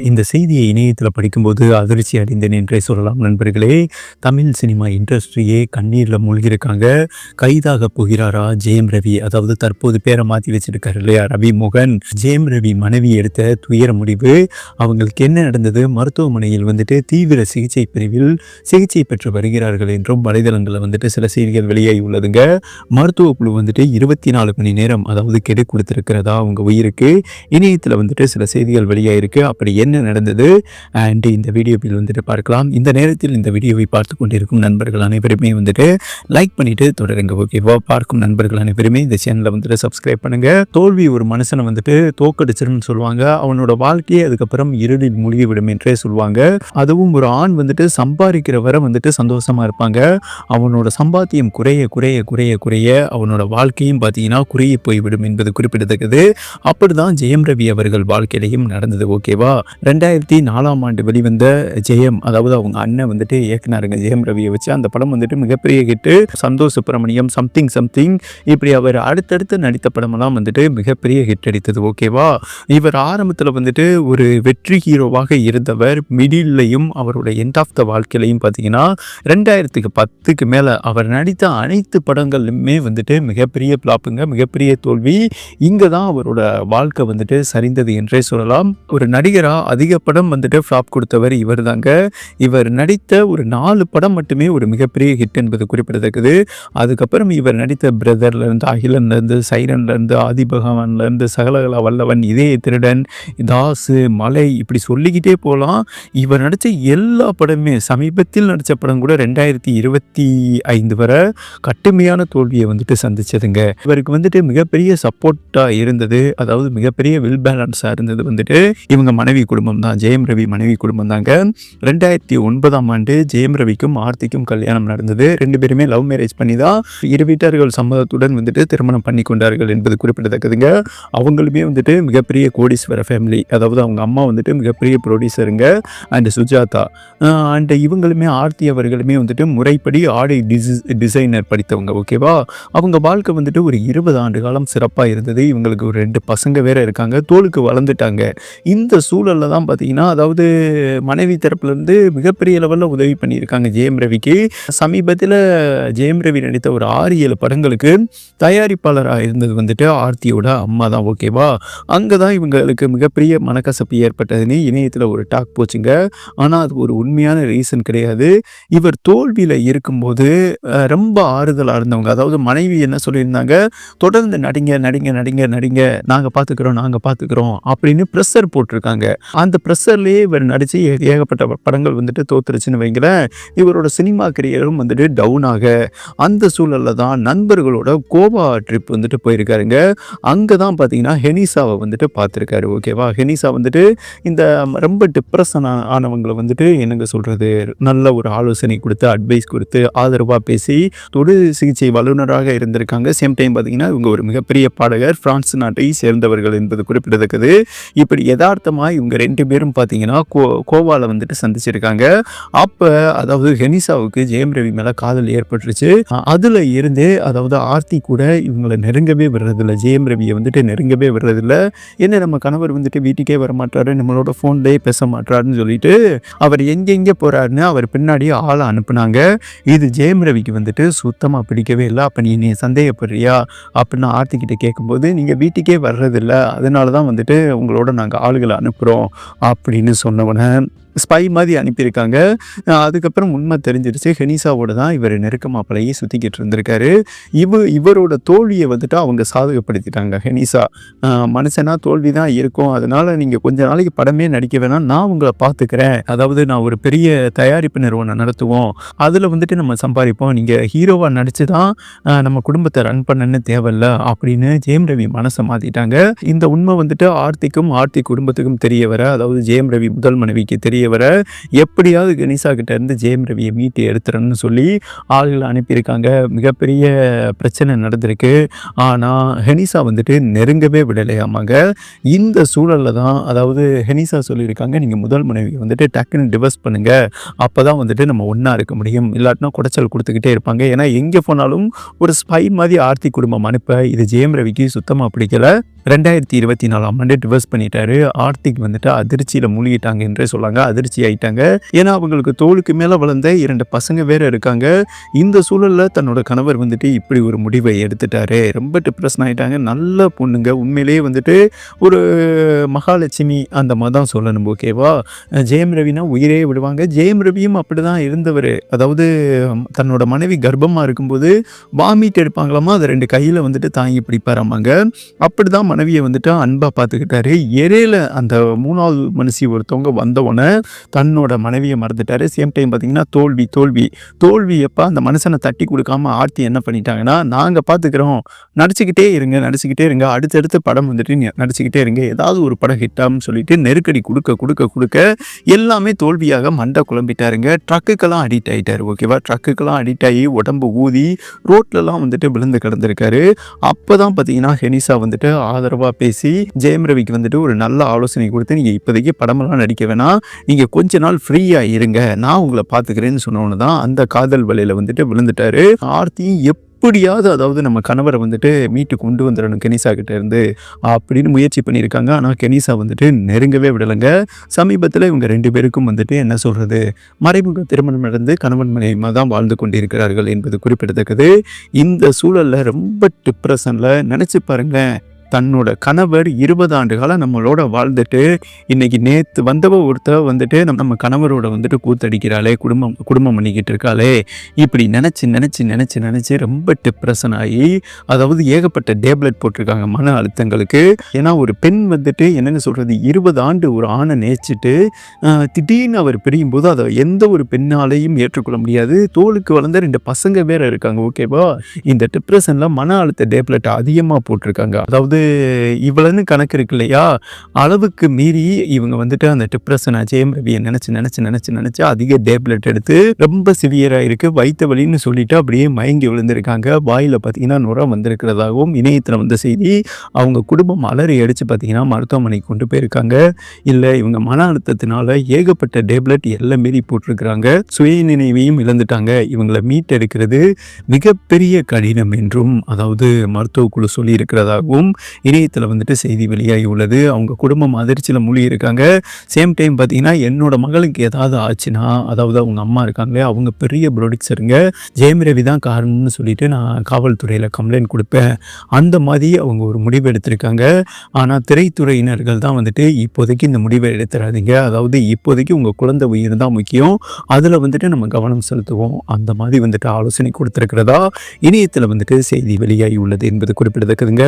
இந்த செய்தியை இணையத்தில் படிக்கும்போது அதிர்ச்சி அடைந்தேன் என்றே சொல்லலாம் நண்பர்களே. தமிழ் சினிமா இண்டஸ்ட்ரியே கண்ணீரில் மூழ்கியிருக்காங்க. கைதாக போகிறாரா ஜெயம் ரவி, அதாவது தற்போது பேரை மாற்றி வச்சிருக்காரு இல்லையா ரவி மோகன். ஜெயம் ரவி மனைவி எடுத்த துயர முடிவு. அவங்களுக்கு என்ன நடந்தது, மருத்துவமனையில் தீவிர சிகிச்சை பிரிவில் சிகிச்சை பெற்று வருகிறார்கள் என்றும் வலைதளங்களில் சில செய்திகள் வெளியாகி உள்ளதுங்க. மருத்துவ குழு 24 மணி நேரம் அதாவது கெடு கொடுத்திருக்கிறதா அவங்க உயிருக்கு. இணையத்தில் சில செய்திகள் வெளியாயிருக்கு. அப்படி என்ன நடந்தது அண்ட் இந்த வீடியோவில் பார்க்கலாம். இந்த நேரத்தில் இந்த வீடியோவை பார்த்து கொண்டிருக்கும் நண்பர்கள் அனைவருமே லைக் பண்ணிட்டு தொடருங்க. ஓகேவா? பார்க்கும் நண்பர்கள் அனைவருமே இந்த சேனலை சப்ஸ்கிரைப் பண்ணுங்க. தோல்வி ஒரு மனுஷனை தோக்கடிச்சிருன்னு சொல்லுவாங்க. அவனோட வாழ்க்கையை அதுக்கப்புறம் இருளில் மூழ்கிவிடும் என்றே சொல்லுவாங்க. அதுவும் ஒரு ஆண் சம்பாதிக்கிற வரை சந்தோஷமா இருப்பாங்க. அவனோட சம்பாத்தியம் குறைய குறைய குறைய குறைய அவனோட வாழ்க்கையும் பார்த்தீங்கன்னா குறைய போய்விடும் என்பது குறிப்பிடத்தக்கது. அப்படிதான் ஜெயம் ரவி அவர்கள் வாழ்க்கையிலையும் நடந்தது. ஓகேவா? 2004 ஆண்டு வெளிவந்த ஜெயம், அதாவது அவங்க அண்ணன் இயக்குனாருங்க ஜெயம் ரவியை வச்சு. அந்த படம் மிகப்பெரிய hit. Santosh Subramaniam, something something, இப்படி அவர் அடுத்தடுத்து நடித்த படமெல்லாம் மிகப்பெரிய ஹிட் அடித்தது. ஓகேவா? இவர் ஆரம்பத்தில் ஒரு வெற்றி ஹீரோவாக இருந்தவர். மிடில்லையும் அவரோட எண்ட் ஆஃப் த வாழ்க்கையிலையும் பார்த்தீங்கன்னா 2010க்கு மேலே அவர் நடித்த அனைத்து படங்களுமே மிகப்பெரிய பிளாப்புங்க, மிகப்பெரிய தோல்வி. இங்கே தான் அவரோட வாழ்க்கை சரிந்தது என்றே சொல்லலாம். ஒரு நடிகரா அதிக படம் ஃப்ளாப் கொடுத்தவர் இவர் தாங்க. இவர் நடித்த ஒரு 4 படம் மட்டுமே ஒரு மிகப்பெரிய ஹிட் என்பது குறிப்பிடத்தக்கது. அதுக்கப்புறம் இவர் நடித்த பிரதர்லேருந்து, அகிலன்லேருந்து, சைரன்லேருந்து, ஆதிபகவான்லேருந்து, சகலகலா வல்லவன், இதய திருடன், தாசு, மலை, இப்படி சொல்லிக்கிட்டே போகலாம். இவர் நடித்த எல்லா படமே, சமீபத்தில் நடித்த படம் கூட 2025 வரை கடுமையான தோல்வியை சந்திச்சதுங்க. இவருக்கு மிகப்பெரிய சப்போர்ட்டாக இருந்தது, அதாவது மிகப்பெரிய வில் பேலன்ஸாக இருந்தது இவங்க மனைவி குடும்பம் தான், ஜெயம் ரவி மனைவி குடும்பம் தாங்க. 2009 ஆண்டு ஜெயம் ரவிக்கும் ஆர்த்திக்கும் கல்யாணம் நடந்தது. 2 பேருமே லவ் மேரேஜ் பண்ணி தான் இரு வீட்டார்கள் சம்மதத்துடன் திருமணம் பண்ணி கொண்டார்கள் என்பது குறிப்பிடத்தக்கதுங்க. அவங்களுமே மிகப்பெரிய கோடீஸ்வர ஃபேமிலி, அதாவது அவங்க அம்மா மிகப்பெரிய ப்ரொடியூசருங்க அண்ட் சுஜாதா. அண்ட் இவங்களுமே ஆர்த்தி அவர்களுமே முறைப்படி ஆடை டிசைனர் படித்தவங்க. ஓகேவா? அவங்க வாழ்க்கை ஒரு 20 ஆண்டு காலம் சிறப்பாக இருந்தது. இவங்களுக்கு ஒரு 2 பசங்க வேற இருக்காங்க, தோளுக்கு வளர்ந்துட்டாங்க. இந்த சூழலில் தான் பார்த்தீங்கன்னா, அதாவது மனைவி தரப்புலேருந்து மிகப்பெரிய லெவலில் உதவி பண்ணியிருக்காங்க ஜெயம் ரவிக்கு. சமீபத்தில் ஜெயம் ரவி நடித்த ஒரு 6-7 படங்களுக்கு தயாரிப்பாளராக இருந்தது ஆர்த்தியோட அம்மா தான். ஓகேவா? அங்கே தான் இவங்களுக்கு மிகப்பெரிய மனக்கசப்பு ஏற்பட்டதுன்னு இணையத்தில் ஒரு டாக் போச்சுங்க. ஆனால் அது ஒரு உண்மையான ரீசன் கிடையாது. இவர் தோல்வியில் இருக்கும்போது ரொம்ப ஆறுதலாக இருந்தவங்க, அதாவது மனைவி என்ன சொல்லியிருந்தாங்க, தொடர்ந்து நடிங்க நடிங்க நடிங்க நடிங்க, நாங்கள் பார்த்துக்கிறோம் அப்படின்னு ப்ரெஷர் போட்டிருக்காங்க. அந்த ப்ரெஷர்லேயே இவர் நடித்து ஏகப்பட்ட படங்கள் தோத்துருச்சுன்னு வைங்களேன். இவரோட சினிமா கரியரும் டவுன் ஆக, அந்த சூழலில் தான் நண்பர்களோட கோவா ட்ரிப் போயிருக்காருங்க. அங்கே தான் பார்த்தீங்கன்னா ஹெனிசாவை பார்த்துருக்காரு. ஓகேவா? ஹெனிசா இந்த ரொம்ப டிப்ரெஷன் ஆனவங்களை என்னங்க சொல்கிறது, நல்ல ஒரு ஆலோசனை கொடுத்து, அட்வைஸ் கொடுத்து, ஆதரவாக பேசி, தொடு சிகிச்சை வல்லுநராக இருந்திருக்காங்க. சேம் டைம் பார்த்தீங்கன்னா இவங்க ஒரு மிகப்பெரிய பாடகர், பிரான்ஸ் நாட்டை சேர்ந்தவர்கள் என்பது குறிப்பிடத்தக்கது. இப்படி யதார்த்தமாக இவங்க 2 பேரும் பார்த்தீங்கன்னா கோவாவில் சந்திச்சிருக்காங்க. அப்போ அதாவது ஹெனிசாவுக்கு ஜெயம் ரவி மேலே காதல் ஏற்பட்டுருச்சு. அதில் இருந்தே அதாவது ஆர்த்தி கூட இவங்களை நெருங்கவே விடுறதில்ல, ஜெயம் ரவியை நெருங்கவே விடுறதில்ல. என்ன நம்ம கணவர் வீட்டுக்கே வர மாட்டாரு, நம்மளோட ஃபோன்லேயே பேச மாட்டாருன்னு சொல்லிட்டு அவர் எங்கெங்கே போகிறாருன்னு அவர் பின்னாடி ஆளை அனுப்புனாங்க. இது ஜெயம் ரவிக்கு சுத்தமாக பிடிக்கவே இல்லை. அப்போ நீ சந்தேகப்படுறியா அப்படின்னு ஆர்த்திக்கிட்ட கேட்கும்போது, நீங்கள் வீட்டுக்கே வர்றதில்ல, அதனால தான் உங்களோட நாங்கள் ஆளுகளை அனுப்புகிறோம் அப்படின்னு சொன்னவனை ஸ்பை மாதிரி அனுப்பியிருக்காங்க. அதுக்கப்புறம் உண்மை தெரிஞ்சிருச்சு, ஹெனிசாவோட தான் இவர் நெருக்கமாக பழகி சுற்றிக்கிட்டு இருந்திருக்காரு. இவரோட தோல்வியை அவங்க சாதகப்படுத்திட்டாங்க. ஹெனிசா மனுஷனா தோல்வி தான் இருக்கும், அதனால் நீங்கள் கொஞ்ச நாளைக்கு படமே நடிக்க வேணாம், நான் உங்களை பார்த்துக்கிறேன், அதாவது நான் ஒரு பெரிய தயாரிப்பு நிறுவனம் நடத்துவோம், அதில் நம்ம சம்பாதிப்போம், நீங்கள் ஹீரோவாக நடித்து தான் நம்ம குடும்பத்தை ரன் பண்ணன்னு தேவையில்ல அப்படின்னு ஜெயம் ரவி மனசை மாற்றிட்டாங்க. இந்த உண்மை ஆர்த்திக்கும் ஆர்த்தி குடும்பத்துக்கும் தெரிய வர, அதாவது ஜெயம் ரவி முதல் மனைவிக்கு தெரிய பெரியவரை எப்படியாவது கணேசா கிட்ட இருந்து ஜெயம் ரவியை மீட்டு எடுத்துறன்னு சொல்லி ஆளுகளை அனுப்பியிருக்காங்க. மிகப்பெரிய பிரச்சனை நடந்திருக்கு. ஆனால் ஹெனிசா வந்துட்டு நெருங்கவே விடலையாமாங்க. இந்த சூழலில் தான் அதாவது ஹெனிசா சொல்லியிருக்காங்க, நீங்கள் முதல் மனைவி வந்துட்டு டக்குன்னு டிவர்ஸ் பண்ணுங்க, அப்போ தான் வந்துட்டு நம்ம ஒன்றா இருக்க முடியும், இல்லாட்டினா குடைச்சல் கொடுத்துக்கிட்டே இருப்பாங்க. ஏன்னா எங்கே போனாலும் ஒரு ஸ்பை மாதிரி ஆர்த்தி குடும்பம் அனுப்ப இது ஜெயம் ரவிக்கு சுத்தமாக பிடிக்கல. 2024ஆம் ஆண்டு டிவர்ஸ் பண்ணிட்டாரு. ஆர்த்திக் வந்துட்டு அதிர்ச்சியில் மூழ்கிட்டாங்க என்றே சொல்லாங்க. அதிர்ச்சி ஆயிட்டாங்க. ஏன்னா அவங்களுக்கு தோளுக்கு மேலே வளர்ந்த 2 பசங்க வேற இருக்காங்க. இந்த சூழலில் தன்னோட கணவர் வந்துட்டு இப்படி ஒரு முடிவை எடுத்துட்டாரு. ரொம்ப டிப்ரெஷன் ஆகிட்டாங்க. நல்ல பொண்ணுங்க, உண்மையிலேயே வந்துட்டு ஒரு மகாலட்சுமி அந்த மாதிரி தான் சொல்லணும். ஓகேவா? ஜெயம் ரவினா உயிரே விடுவாங்க. ஜெயம் ரவியும் அப்படி தான் இருந்தவர். அதாவது தன்னோட மனைவி கர்ப்பமாக இருக்கும்போது வாமிட் எடுப்பாங்களாமா, அதை 2 கையில் வந்துட்டு தாங்கி பிடிப்பாராமாங்க. அப்படி தான் மனைவியை வந்துட்டு அன்பாக பார்த்துக்கிட்டாரு. இடையில அந்த 3வது மனுஷி ஒருத்தவங்க வந்தவுடனே தன்னோட மனைவியை மறந்துட்டாரு. சேம் டைம் பார்த்தீங்கன்னா தோல்வி எப்போ அந்த மனுஷனை தட்டி கொடுக்காம ஆர்த்தி என்ன பண்ணிட்டாங்கன்னா, நாங்கள் பார்த்துக்கிறோம், நடிச்சுக்கிட்டே இருங்க, அடுத்தடுத்த படம் வந்துட்டு நடிச்சுக்கிட்டே இருங்க, ஏதாவது ஒரு படம் ஹிட்டான்னு சொல்லிட்டு நெருக்கடி கொடுக்க எல்லாமே தோல்வியாக மண்டை குழம்பிட்டாருங்க. ட்ரக்குக்கெல்லாம் அடிக்ட் ஆகிட்டாரு. ஓகேவா? ட்ரக்குக்கெல்லாம் அடிக்ட் ஆகி உடம்பு ஊதி ரோட்லலாம் வந்துட்டு விழுந்து கிடந்திருக்காரு. அப்போ தான் பார்த்தீங்கன்னா ஹெனிசா வந்துட்டு ஆதரவாக பேசி ஜெயம் ரவிக்கு வந்துட்டு ஒரு நல்ல ஆலோசனை கொடுத்து, நீங்கள் இப்போதைக்கு படமெல்லாம் நடிக்க வேணாம், நீங்கள் கொஞ்ச நாள் ஃப்ரீயாக இருங்க, நான் உங்களை பார்த்துக்கிறேன்னு சொன்னோன்னு தான் அந்த காதல் வலையில் வந்துட்டு விழுந்துட்டாரு. ஆர்த்தி எப்படியாவது அதாவது நம்ம கணவரை வந்துட்டு மீட்டு கொண்டு வந்துடணும் கெனிசா கிட்ட இருந்து அப்படின்னு முயற்சி பண்ணியிருக்காங்க. ஆனால் கெனிசா வந்துட்டு நெருங்கவே விடலைங்க. சமீபத்தில் இவங்க 2 பேருக்கும் வந்துட்டு என்ன சொல்கிறது, மறைமுக திருமணம் நடந்து கணவன் மனைவியாக தான் வாழ்ந்து கொண்டிருக்கிறார்கள் என்பது குறிப்பிடத்தக்கது. இந்த சூழலில் ரொம்ப டிப்ரெஷனில் நினச்சி பாருங்களேன், தன்னோட கணவர் 20 ஆண்டு காலம் நம்மளோட வாழ்ந்துட்டு இன்னைக்கு நேற்று ஒருத்தர் வந்துட்டு நம்ம கணவரோட வந்துட்டு கூத்தடிக்கிறாளே, குடும்பம் பண்ணிக்கிட்டு இருக்காளே, இப்படி நினச்சி ரொம்ப டிப்ரெஷன் ஆகி அதாவது ஏகப்பட்ட டேப்லெட் போட்டிருக்காங்க மன அழுத்தங்களுக்கு. ஏன்னா ஒரு பெண் வந்துட்டு என்னென்னு சொல்கிறது, 20 ஆண்டு ஒரு ஆணை நேசிச்சுட்டு திடீர்னு அவர் பிரியும் போது அதை எந்த ஒரு பெண்ணாலையும் ஏற்றுக்கொள்ள முடியாது. தோளுக்கு வளர்ந்த 2 பசங்க வேற இருக்காங்க. ஓகேவா? இந்த டிப்ரெஷனில் மன அழுத்த டேப்லெட் அதிகமாக போட்டிருக்காங்க. அதாவது இவ்வளவுன்னு கணக்கு இருக்கு இல்லையா, அளவுக்கு மீறி இவங்க வந்துட்டு அந்த டிப்ரெஷன் ஜெயம் ரவியை நினைச்சு அதிக டேப்லெட் எடுத்து ரொம்ப சிவியராக இருக்கு, வயிற்று வலின்னு சொல்லிட்டு அப்படியே மயங்கி விழுந்திருக்காங்க. வாயில் பார்த்தீங்கன்னா நுரம் வந்திருக்கிறதாகவும் இணையத்தில் வந்த செய்தி. அவங்க குடும்பம் அலறி அடித்து பார்த்தீங்கன்னா மருத்துவமனைக்கு கொண்டு போயிருக்காங்க. இல்லை இவங்க மன அழுத்தத்தினால ஏகப்பட்ட டேப்லெட் எல்லாம் மீறி போட்டிருக்கிறாங்க, சுய நினைவையும் இழந்துட்டாங்க. இவங்களை மீட்டெடுக்கிறது மிகப்பெரிய கடினம் என்றும் அதாவது மருத்துவ குழு சொல்லி இருக்கிறதாகவும் இணையத்தில் வந்துட்டு செய்தி வெளியாகி உள்ளது. அவங்க குடும்பம் அதிர்ச்சியில் மூழ்கி இருக்காங்க. சேம் டைம் பார்த்தீங்கன்னா என்னோட மகளுக்கு ஏதாவது ஆச்சுன்னா, அதாவது அவங்க அம்மா இருக்காங்களே, அவங்க பெரிய ப்ரொடியூசருங்க, ஜெயம் ரவி தான் காரணம்னு சொல்லிட்டு நான் காவல்துறையில் கம்ப்ளைண்ட் கொடுப்பேன், அந்த மாதிரி அவங்க ஒரு முடிவு எடுத்திருக்காங்க. ஆனால் திரைத்துறையினர்கள் தான் வந்துட்டு இப்போதைக்கு இந்த முடிவை எடுத்துறாதீங்க, அதாவது இப்போதைக்கு உங்கள் குழந்தை உயிர் தான் முக்கியம், அதில் வந்துட்டு நம்ம கவனம் செலுத்துவோம், அந்த மாதிரி வந்துட்டு ஆலோசனை கொடுத்துருக்கிறதா இணையத்தில் வந்துட்டு செய்தி வெளியாகி உள்ளது என்பது குறிப்பிடத்தக்கதுங்க.